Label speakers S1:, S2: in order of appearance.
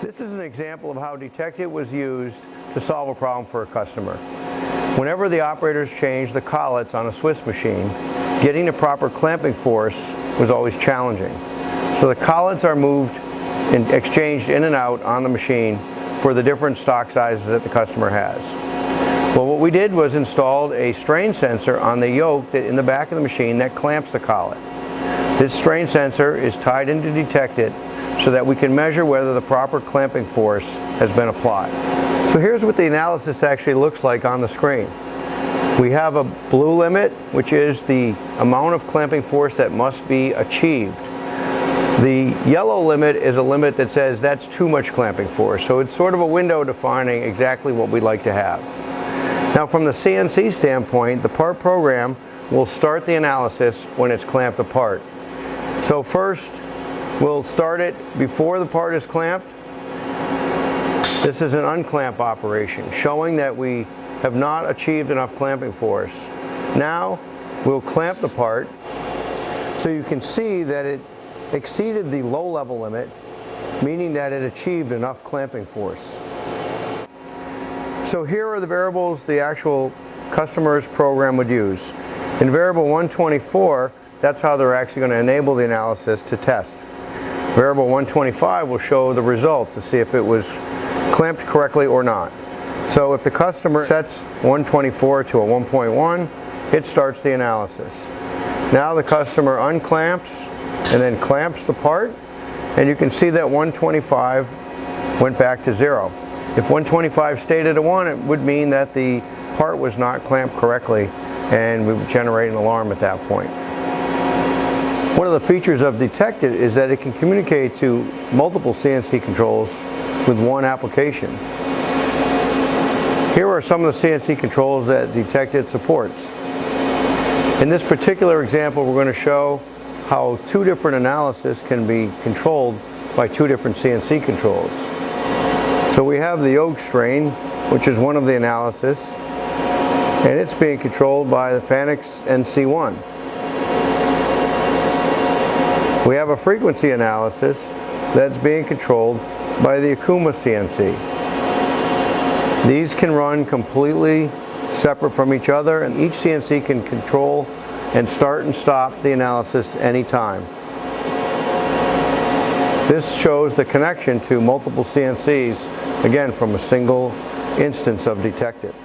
S1: This is an example of how DTect-IT was used to solve a problem for a customer. Whenever the operators changed the collets on a Swiss machine, getting the proper clamping force was always challenging. So the collets are moved and exchanged in and out on the machine for the different stock sizes that the customer has. Well, what we did was installed a strain sensor on the yoke in the back of the machine that clamps the collet. This strain sensor is tied into DTect-IT so that we can measure whether the proper clamping force has been applied. So here's what the analysis actually looks like on the screen. We have a blue limit, which is the amount of clamping force that must be achieved. The yellow limit is a limit that says that's too much clamping force, so it's sort of a window defining exactly what we'd like to have. Now from the CNC standpoint, the part program will start the analysis when it's clamped apart. So first, we'll start it before the part is clamped. This is an unclamp operation, showing that we have not achieved enough clamping force. Now, we'll clamp the part, so you can see that it exceeded the low level limit, meaning that it achieved enough clamping force. So here are the variables the actual customer's program would use. In variable 124, that's how they're actually going to enable the analysis to test. Variable 125 will show the results to see if it was clamped correctly or not. So if the customer sets 124 to a 1.1, it starts the analysis. Now the customer unclamps and then clamps the part, and you can see that 125 went back to 0. If 125 stayed at a 1, it would mean that the part was not clamped correctly, and we would generate an alarm at that point. One of the features of DTect-IT is that it can communicate to multiple CNC controls with one application. Here are some of the CNC controls that DTect-IT supports. In this particular example, we're going to show how two different analyses can be controlled by two different CNC controls. So we have the yoke strain, which is one of the analysis, and it's being controlled by the Fanix NC1. We have a frequency analysis that's being controlled by the Akuma CNC. These can run completely separate from each other, and each CNC can control and start and stop the analysis anytime. This shows the connection to multiple CNCs, again from a single instance of DTect-IT.